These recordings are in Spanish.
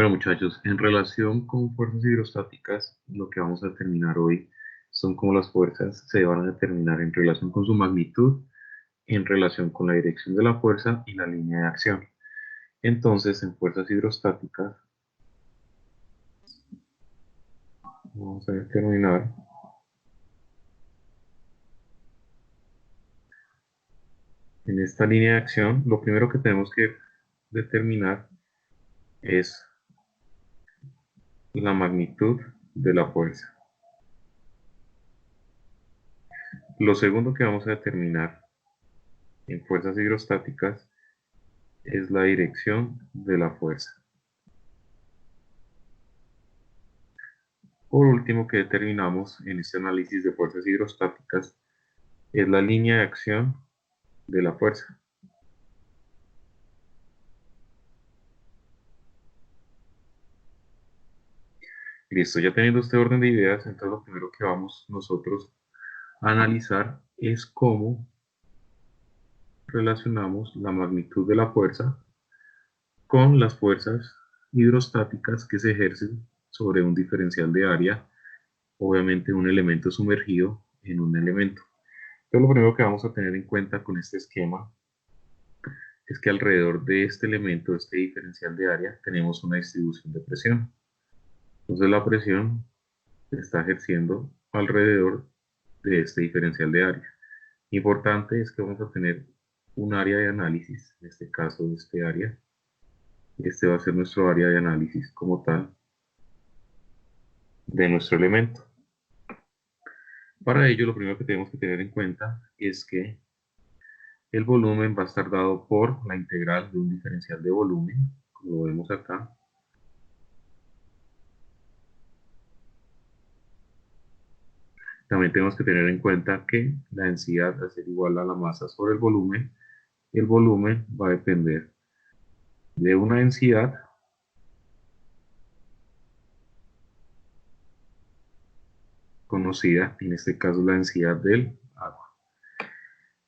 Bueno, muchachos, en relación con fuerzas hidrostáticas, lo que vamos a determinar hoy son cómo las fuerzas se van a determinar en relación con su magnitud, en relación con la dirección de la fuerza y la línea de acción. Entonces, en fuerzas hidrostáticas, vamos a determinar en esta línea de acción, lo primero que tenemos que determinar es la magnitud de la fuerza. Lo segundo que vamos a determinar en fuerzas hidrostáticas es la dirección de la fuerza. Por último, que determinamos en este análisis de fuerzas hidrostáticas es la línea de acción de la fuerza. Listo, ya teniendo este orden de ideas, entonces lo primero que vamos nosotros a analizar es cómo relacionamos la magnitud de la fuerza con las fuerzas hidrostáticas que se ejercen sobre un diferencial de área, obviamente un elemento sumergido en un elemento. Entonces lo primero que vamos a tener en cuenta con este esquema es que alrededor de este elemento, este diferencial de área, tenemos una distribución de presión. Entonces la presión se está ejerciendo alrededor de este diferencial de área. Importante es que vamos a tener un área de análisis, en este caso este área. Este va a ser nuestro área de análisis como tal de nuestro elemento. Para ello, lo primero que tenemos que tener en cuenta es que el volumen va a estar dado por la integral de un diferencial de volumen, como lo vemos acá. También tenemos que tener en cuenta que la densidad va a ser igual a la masa sobre el volumen va a depender de una densidad conocida, en este caso la densidad del agua.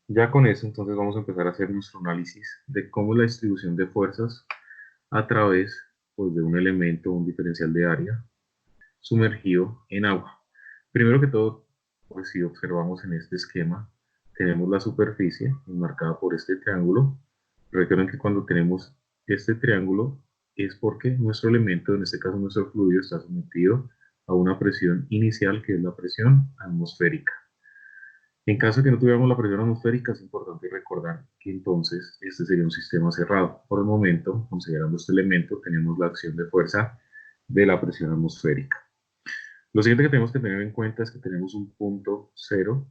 Ya con eso, entonces vamos a empezar a hacer nuestro análisis de cómo la distribución de fuerzas a través pues, de un elemento, un diferencial de área, sumergido en agua. Primero que todo, pues si observamos en este esquema, tenemos la superficie marcada por este triángulo. Recuerden que cuando tenemos este triángulo es porque nuestro elemento, en este caso nuestro fluido, está sometido a una presión inicial que es la presión atmosférica. En caso de que no tuviéramos la presión atmosférica, es importante recordar que entonces este sería un sistema cerrado. Por el momento, considerando este elemento, tenemos la acción de fuerza de la presión atmosférica. Lo siguiente que tenemos que tener en cuenta es que tenemos un punto cero.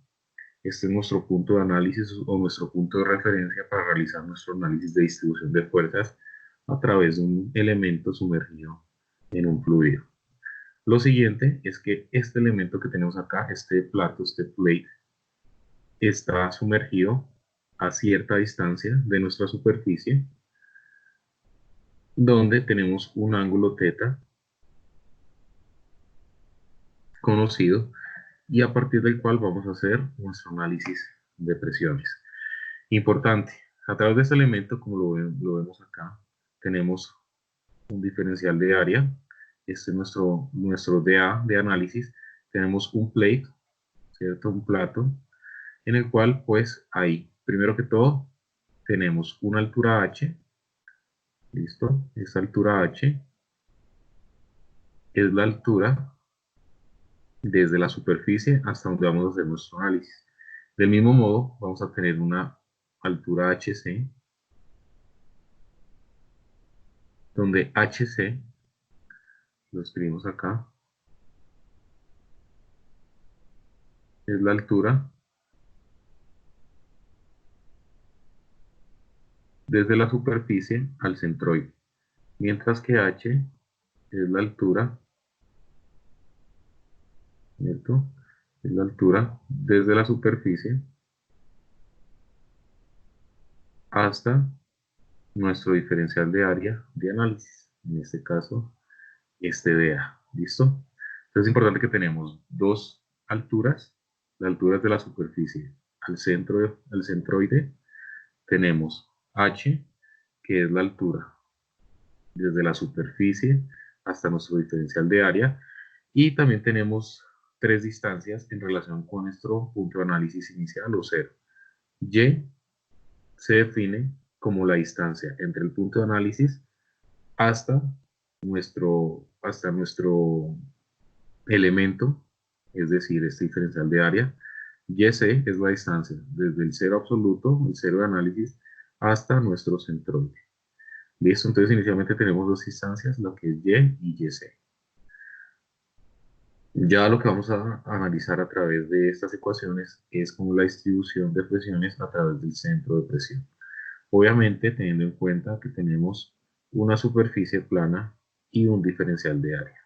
Este es nuestro punto de análisis o nuestro punto de referencia para realizar nuestro análisis de distribución de fuerzas a través de un elemento sumergido en un fluido. Lo siguiente es que este elemento que tenemos acá, este plato, este plate, está sumergido a cierta distancia de nuestra superficie, donde tenemos un ángulo θ conocido y a partir del cual vamos a hacer nuestro análisis de presiones. Importante, a través de este elemento, como lo vemos acá, tenemos un diferencial de área. Este es nuestro DA de análisis. Tenemos un plate, ¿cierto? Un plato, en el cual, pues, ahí, primero que todo, tenemos una altura h. ¿Listo? Esta altura h es la altura desde la superficie hasta donde vamos a hacer nuestro análisis. Del mismo modo, vamos a tener una altura hc, donde hc, lo escribimos acá, es la altura desde la superficie al centroide, mientras que h es la altura, ¿cierto? Es la altura desde la superficie hasta nuestro diferencial de área de análisis, en este caso, este DA, ¿listo? Entonces es importante que tenemos dos alturas, la altura de la superficie al centroide, tenemos h, que es la altura desde la superficie hasta nuestro diferencial de área, y también tenemos tres distancias en relación con nuestro punto de análisis inicial o cero. Y se define como la distancia entre el punto de análisis hasta nuestro elemento, es decir, este diferencial de área. YC es la distancia desde el cero absoluto, el cero de análisis, hasta nuestro centroide. Listo, entonces inicialmente tenemos dos instancias, lo que es Y y YC. Ya lo que vamos a analizar a través de estas ecuaciones es como la distribución de presiones a través del centro de presión. Obviamente teniendo en cuenta que tenemos una superficie plana y un diferencial de área.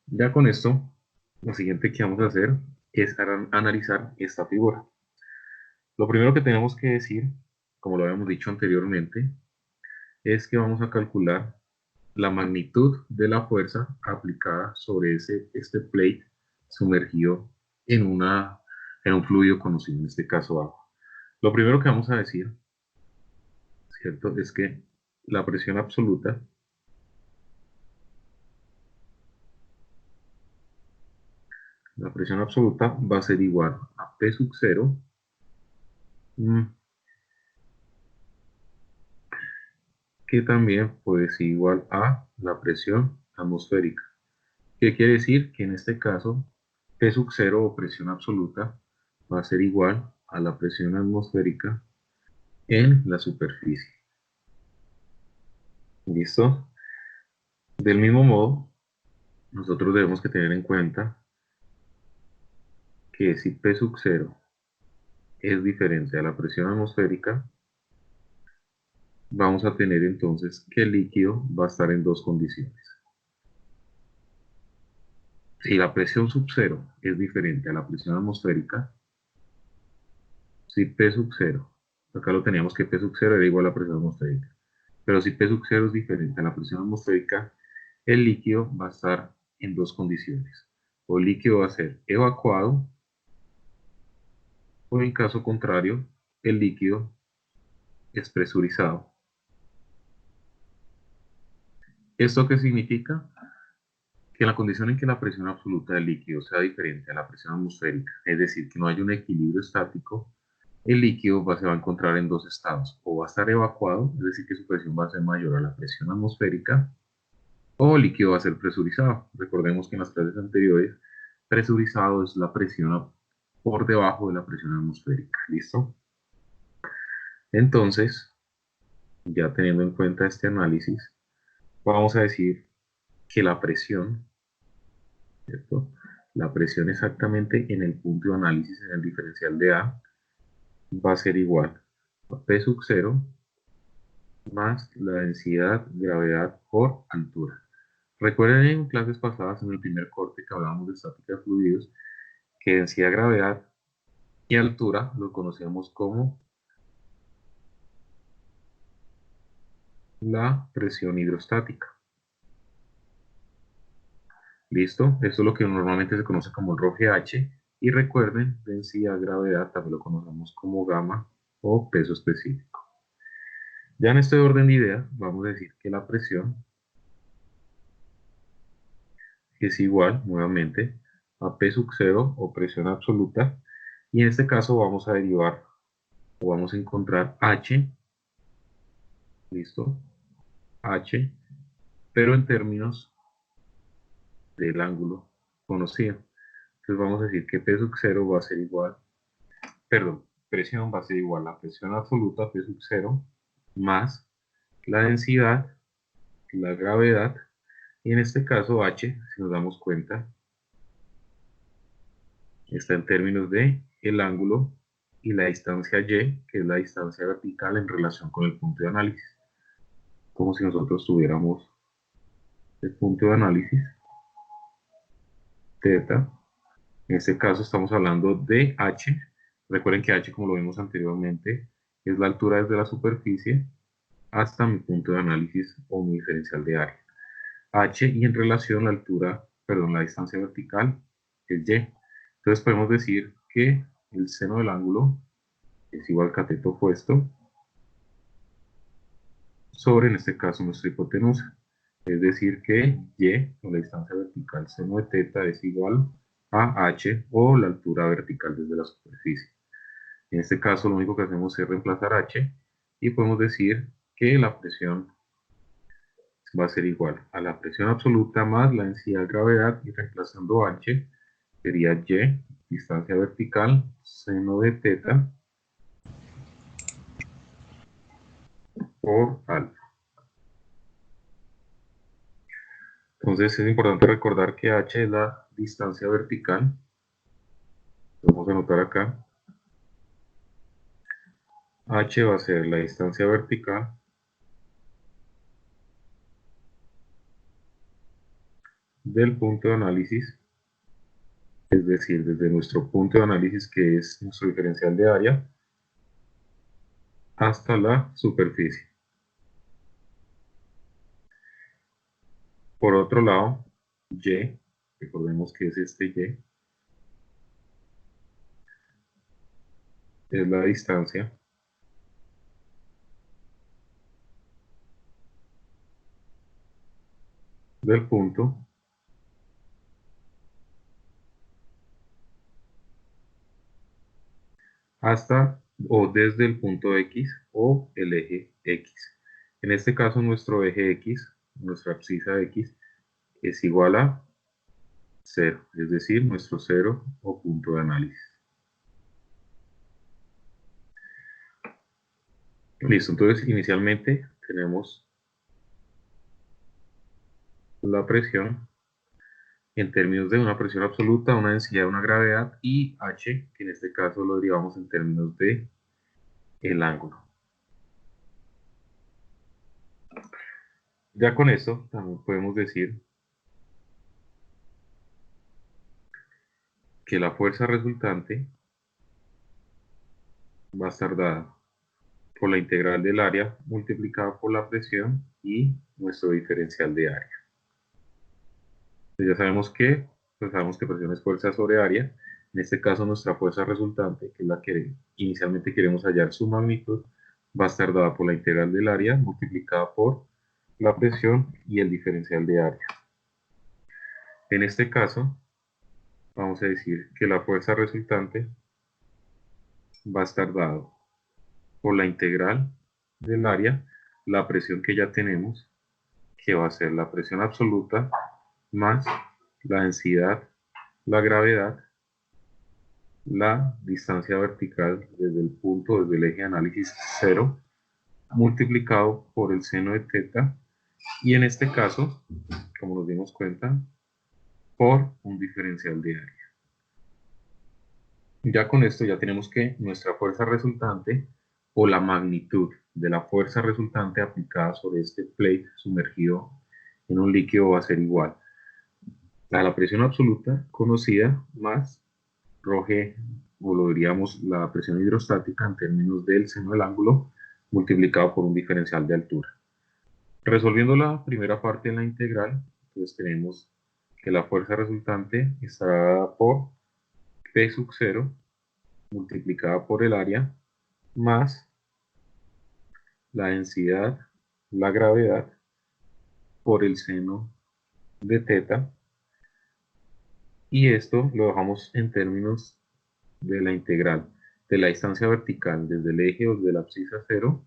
Ya con esto, lo siguiente que vamos a hacer es analizar esta figura. Lo primero que tenemos que decir, como lo habíamos dicho anteriormente, es que vamos a calcular la magnitud de la fuerza aplicada sobre este plate sumergido en un fluido conocido, en este caso agua. Lo primero que vamos a decir, ¿cierto?, es que la presión absoluta va a ser igual a P sub 0 que también puede ser igual a la presión atmosférica. ¿Qué quiere decir? Que en este caso P sub 0 o presión absoluta va a ser igual a la presión atmosférica en la superficie. ¿Listo? Del mismo modo, nosotros debemos que tener en cuenta que si P sub 0 es diferente a la presión atmosférica, vamos a tener entonces que el líquido va a estar en dos condiciones. Si la presión sub 0 es diferente a la presión atmosférica, si P sub 0, acá lo teníamos que P sub 0 era igual a la presión atmosférica, pero si P sub 0 es diferente a la presión atmosférica, el líquido va a estar en dos condiciones. O el líquido va a ser evacuado, o en caso contrario, el líquido es presurizado. ¿Esto qué significa? Que en la condición en que la presión absoluta del líquido sea diferente a la presión atmosférica, es decir, que no haya un equilibrio estático, el líquido se va a encontrar en dos estados. O va a estar evacuado, es decir, que su presión va a ser mayor a la presión atmosférica, o el líquido va a ser presurizado. Recordemos que en las clases anteriores, presurizado es la presión por debajo de la presión atmosférica. ¿Listo? Entonces, ya teniendo en cuenta este análisis, vamos a decir que la presión, ¿cierto? La presión exactamente en el punto de análisis, en el diferencial de A, va a ser igual a P sub 0 más la densidad, gravedad por altura. Recuerden en clases pasadas, en el primer corte que hablábamos de estática de fluidos, que densidad, gravedad y altura lo conocemos como la presión hidrostática. ¿Listo? Esto es lo que normalmente se conoce como el ρGH. Y recuerden, densidad, gravedad también lo conocemos como gamma o peso específico. Ya en este orden de ideas, vamos a decir que la presión es igual, nuevamente, a P sub 0 o presión absoluta. Y en este caso vamos a derivar o vamos a encontrar H, ¿listo? H, pero en términos del ángulo conocido. Entonces vamos a decir que P sub 0 va a ser igual, perdón, presión va a ser igual a presión absoluta, P sub 0, más la densidad, la gravedad, y en este caso H, si nos damos cuenta, está en términos de el ángulo y la distancia Y, que es la distancia vertical en relación con el punto de análisis. Como si nosotros tuviéramos el punto de análisis, θ. En este caso estamos hablando de H. Recuerden que H, como lo vimos anteriormente, es la altura desde la superficie hasta mi punto de análisis o mi diferencial de área. H y en relación a la altura, perdón, la distancia vertical es Y. Entonces podemos decir que el seno del ángulo es igual al cateto opuesto sobre, en este caso, nuestra hipotenusa. Es decir que y, o la distancia vertical seno de teta, es igual a h, o la altura vertical desde la superficie. En este caso, lo único que hacemos es reemplazar h, y podemos decir que la presión va a ser igual a la presión absoluta más la densidad de gravedad, y reemplazando h sería y, distancia vertical, seno de teta, por alfa. Entonces es importante recordar que h es la distancia vertical. Vamos a anotar acá. H va a ser la distancia vertical del punto de análisis, es decir, desde nuestro punto de análisis, que es nuestro diferencial de área, hasta la superficie. Por otro lado, y, recordemos que es este y, es la distancia del punto hasta o desde el punto X o el eje X. En este caso, nuestro eje X, nuestra abscisa X, es igual a 0, es decir, nuestro cero o punto de análisis. Listo, entonces inicialmente tenemos la presión en términos de una presión absoluta, una densidad, una gravedad, y h, que en este caso lo derivamos en términos de el ángulo. Ya con esto también podemos decir que la fuerza resultante va a estar dada por la integral del área multiplicada por la presión y nuestro diferencial de área. Entonces ya sabemos que, pues sabemos que presión es fuerza sobre área. En este caso, nuestra fuerza resultante, que es la que inicialmente queremos hallar su magnitud, va a estar dada por la integral del área multiplicada por la presión y el diferencial de área. En este caso, vamos a decir que la fuerza resultante va a estar dada por la integral del área, la presión que ya tenemos, que va a ser la presión absoluta, más la densidad, la gravedad, la distancia vertical desde el punto, desde el eje de análisis 0, multiplicado por el seno de teta, y en este caso, como nos dimos cuenta, por un diferencial de área. Ya con esto ya tenemos que nuestra fuerza resultante, o la magnitud de la fuerza resultante aplicada sobre este plate sumergido en un líquido, va a ser igual a la presión absoluta conocida más ρg, o lo diríamos la presión hidrostática en términos del seno del ángulo, multiplicado por un diferencial de altura. Resolviendo la primera parte en la integral, entonces tenemos que la fuerza resultante estará dada por P sub 0 multiplicada por el área más la densidad, la gravedad, por el seno de teta, y esto lo dejamos en términos de la integral de la distancia vertical desde el eje o de la abscisa 0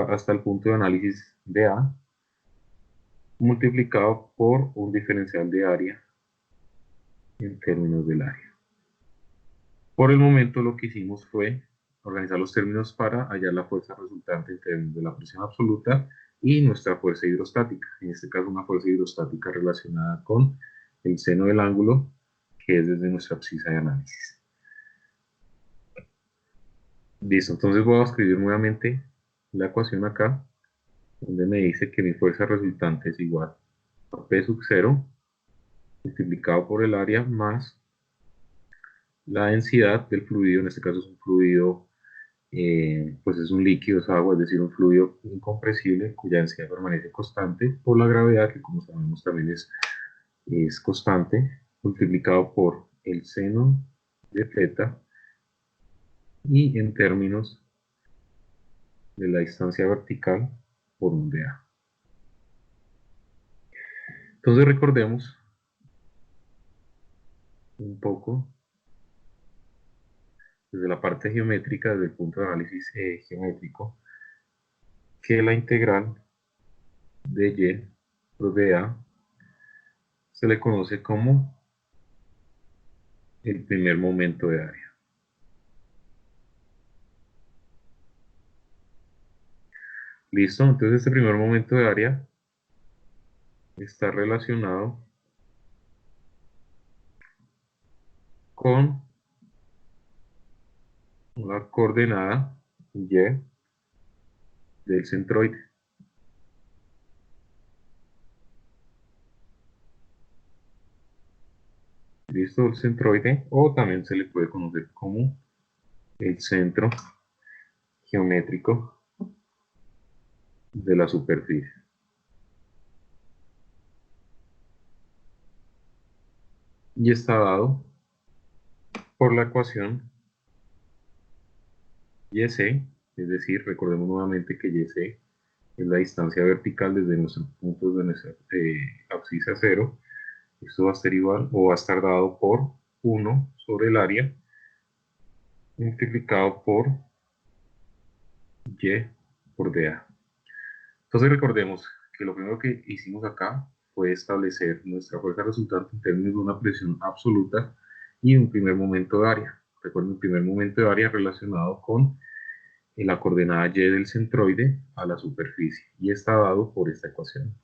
hasta el punto de análisis de A, multiplicado por un diferencial de área en términos del área. Por el momento lo que hicimos fue organizar los términos para hallar la fuerza resultante en términos de la presión absoluta y nuestra fuerza hidrostática. En este caso, una fuerza hidrostática relacionada con el seno del ángulo, que es desde nuestra abscisa de análisis. Listo, entonces voy a escribir nuevamente la ecuación acá, donde me dice que mi fuerza resultante es igual a P sub 0 multiplicado por el área más la densidad del fluido. En este caso es un fluido, pues es un líquido, es agua, es decir, un fluido incompresible cuya densidad permanece constante, por la gravedad, que como sabemos también es constante, multiplicado por el seno de θ, y en términos de la distancia vertical por un dA. Entonces recordemos un poco desde la parte geométrica, desde el punto de análisis geométrico, que la integral de y por dA se le conoce como el primer momento de área. ¿Listo? Entonces este primer momento de área está relacionado con una coordenada y del centroide. ¿Listo? El centroide, o también se le puede conocer como el centro geométrico de la superficie. Y está dado por la ecuación YC, es decir, recordemos nuevamente que YC es la distancia vertical desde nuestros puntos de nuestra abscisa cero. Esto va a ser igual o va a estar dado por 1 sobre el área multiplicado por y por dA. Entonces recordemos que lo primero que hicimos acá fue establecer nuestra fuerza resultante en términos de una presión absoluta y un primer momento de área. Recuerden, el primer momento de área relacionado con la coordenada y del centroide a la superficie y está dado por esta ecuación.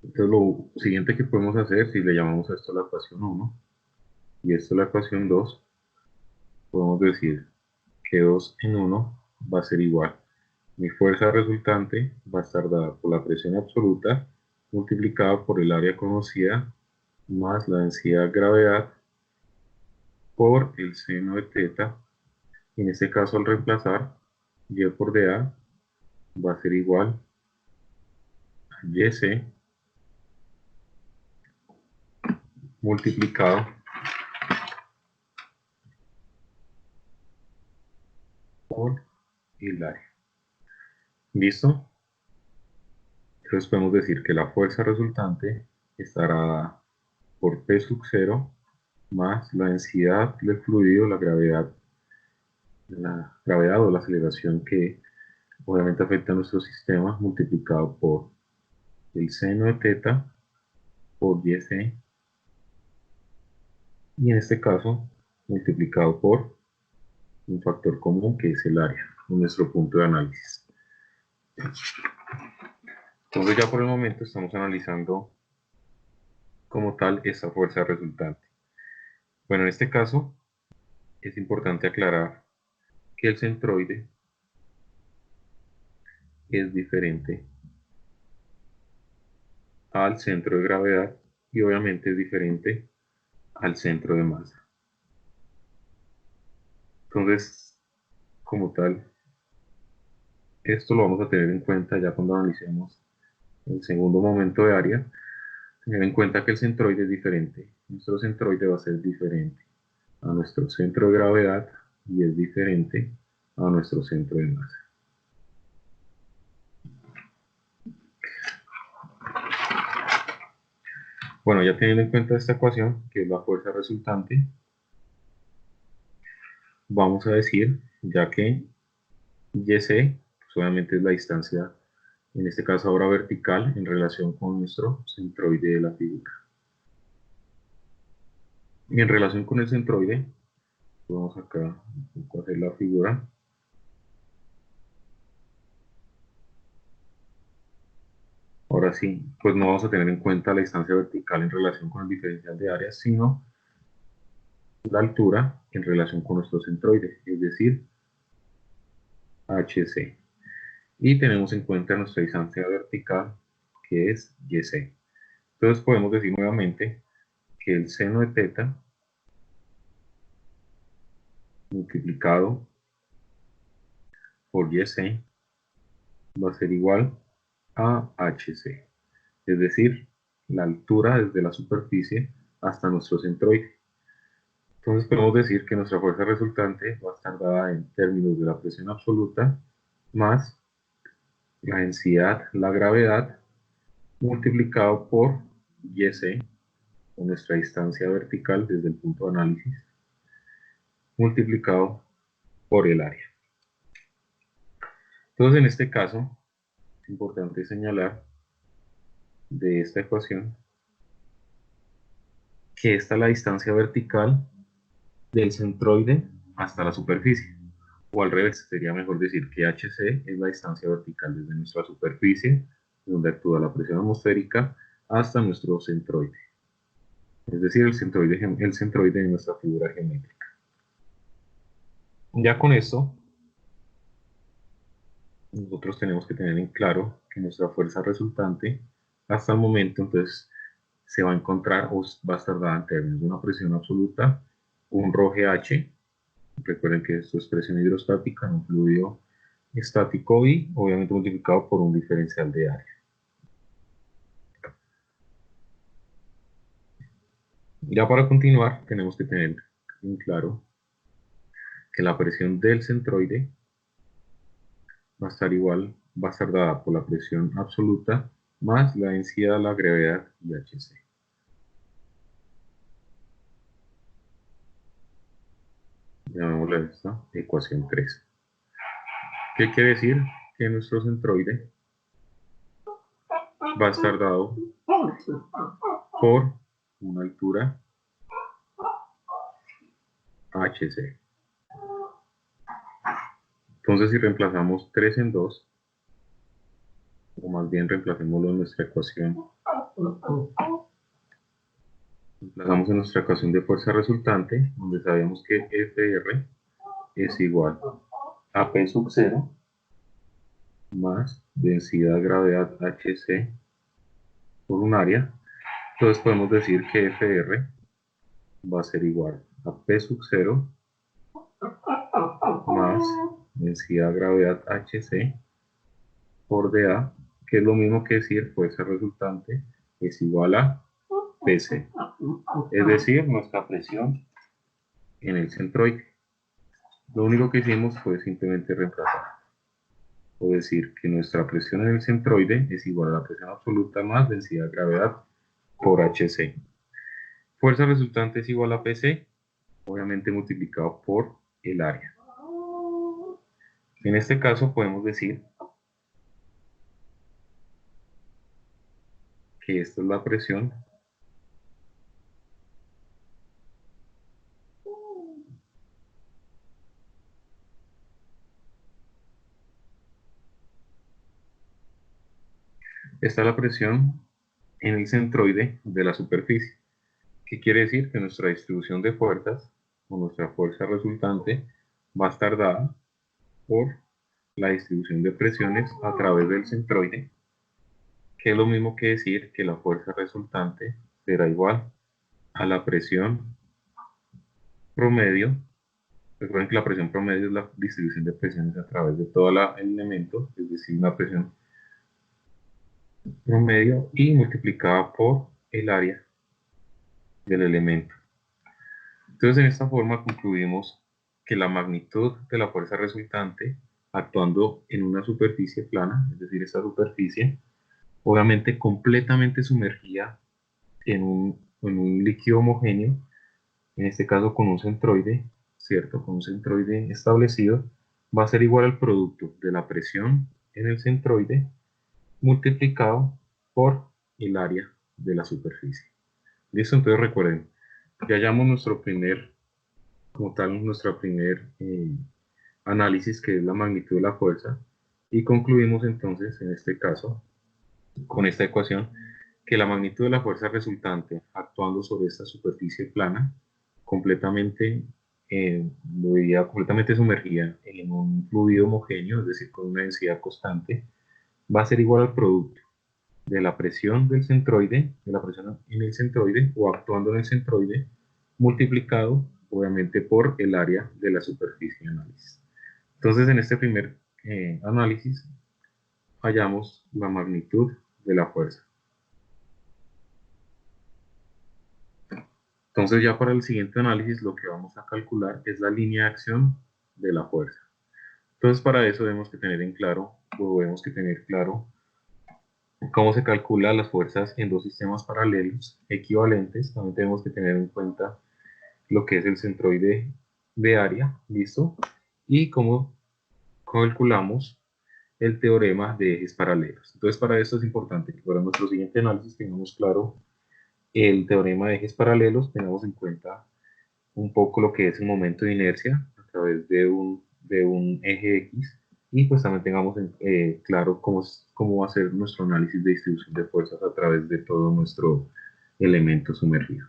Entonces lo siguiente que podemos hacer, si le llamamos a esto la ecuación 1 y esto la ecuación 2, podemos decir que 2 en 1 va a ser igual. Mi fuerza resultante va a estar dada por la presión absoluta multiplicada por el área conocida más la densidad de gravedad por el seno de teta. En este caso, al reemplazar y por dA va a ser igual a YC multiplicado por el área. ¿Listo? Entonces podemos decir que la fuerza resultante estará dada por P sub 0 más la densidad del fluido, la gravedad o la aceleración que obviamente afecta a nuestro sistema, multiplicado por el seno de teta por YC, y en este caso multiplicado por un factor común que es el área, nuestro punto de análisis. Entonces ya por el momento estamos analizando como tal esta fuerza resultante. Bueno, en este caso es importante aclarar que el centroide es diferente al centro de gravedad y obviamente es diferente al centro de masa. Entonces, como tal, esto lo vamos a tener en cuenta ya cuando analicemos el segundo momento de área. Tener en cuenta que el centroide es diferente. Nuestro centroide va a ser diferente a nuestro centro de gravedad y es diferente a nuestro centro de masa. Bueno, ya teniendo en cuenta esta ecuación, que es la fuerza resultante, vamos a decir, ya que YC solamente es la distancia, en este caso ahora vertical, en relación con nuestro centroide de la figura. Y en relación con el centroide, vamos acá a hacer la figura. Ahora sí, pues no vamos a tener en cuenta la distancia vertical en relación con el diferencial de áreas, sino la altura en relación con nuestro centroide, es decir, HC. Y tenemos en cuenta nuestra distancia vertical, que es YC. Entonces podemos decir nuevamente que el seno de teta multiplicado por YC va a ser igual a HC, es decir, la altura desde la superficie hasta nuestro centroide. Entonces podemos decir que nuestra fuerza resultante va a estar dada en términos de la presión absoluta más la densidad, la gravedad, multiplicado por YC, o nuestra distancia vertical desde el punto de análisis, multiplicado por el área. Entonces, en este caso, es importante señalar de esta ecuación que esta es la distancia vertical del centroide hasta la superficie. O al revés, sería mejor decir que HC es la distancia vertical desde nuestra superficie, donde actúa la presión atmosférica, hasta nuestro centroide. Es decir, el centroide de nuestra figura geométrica. Ya con esto, nosotros tenemos que tener en claro que nuestra fuerza resultante, hasta el momento, entonces, se va a encontrar o va a estar dada en términos de una presión absoluta, un ρGH. Recuerden que esto es presión hidrostática en un fluido estático y obviamente multiplicado por un diferencial de área. Ya para continuar, tenemos que tener en claro que la presión del centroide va a estar dada por la presión absoluta más la densidad, la gravedad y HC. Llamémosle esta ecuación 3. ¿Qué quiere decir? Que nuestro centroide va a estar dado por una altura HC. Entonces, si reemplazamos 3 en 2, o más bien reemplacémoslo en nuestra ecuación, reemplazamos en nuestra ecuación de fuerza resultante, donde sabemos que Fr es igual a P sub 0 más densidad gravedad HC por un área. Entonces podemos decir que Fr va a ser igual a P sub 0 más densidad gravedad HC por dA, que es lo mismo que decir fuerza resultante es igual a PC, es decir, nuestra presión en el centroide. Lo único que hicimos fue simplemente reemplazar, o decir que nuestra presión en el centroide es igual a la presión absoluta más densidad de gravedad por HC. Fuerza resultante es igual a PC, obviamente multiplicado por el área. En este caso podemos decir que esta es la presión en el centroide de la superficie. ¿Qué quiere decir? Que nuestra distribución de fuerzas, o nuestra fuerza resultante, va a estar dada por la distribución de presiones a través del centroide, que es lo mismo que decir que la fuerza resultante será igual a la presión promedio. Recuerden que la presión promedio es la distribución de presiones a través de todo el elemento, es decir, una presión promedio y multiplicada por el área del elemento. Entonces, en esta forma concluimos que la magnitud de la fuerza resultante actuando en una superficie plana, es decir, esta superficie, obviamente completamente sumergida en un líquido homogéneo, en este caso con un centroide, ¿cierto? Con un centroide establecido, va a ser igual al producto de la presión en el centroide multiplicado por el área de la superficie. ¿Listo? Entonces recuerden, ya hallamos nuestro primer, como tal, nuestro primer análisis, que es la magnitud de la fuerza, y concluimos entonces, en este caso, con esta ecuación, que la magnitud de la fuerza resultante actuando sobre esta superficie plana, completamente, completamente sumergida en un fluido homogéneo, es decir, con una densidad constante, va a ser igual al producto de la presión del centroide, de la presión en el centroide o actuando en el centroide, multiplicado obviamente por el área de la superficie de análisis. Entonces, en este primer análisis, hallamos la magnitud de la fuerza. Entonces ya para el siguiente análisis lo que vamos a calcular es la línea de acción de la fuerza. Entonces para eso debemos que tener en claro, o debemos que tener claro cómo se calcula las fuerzas en dos sistemas paralelos equivalentes. También tenemos que tener en cuenta lo que es el centroide de área, ¿listo? Y cómo calculamos el teorema de ejes paralelos. Entonces para esto es importante que para nuestro siguiente análisis tengamos claro el teorema de ejes paralelos, tengamos en cuenta un poco lo que es el momento de inercia a través de un eje X, y pues también tengamos claro cómo va a ser nuestro análisis de distribución de fuerzas a través de todo nuestro elemento sumergido.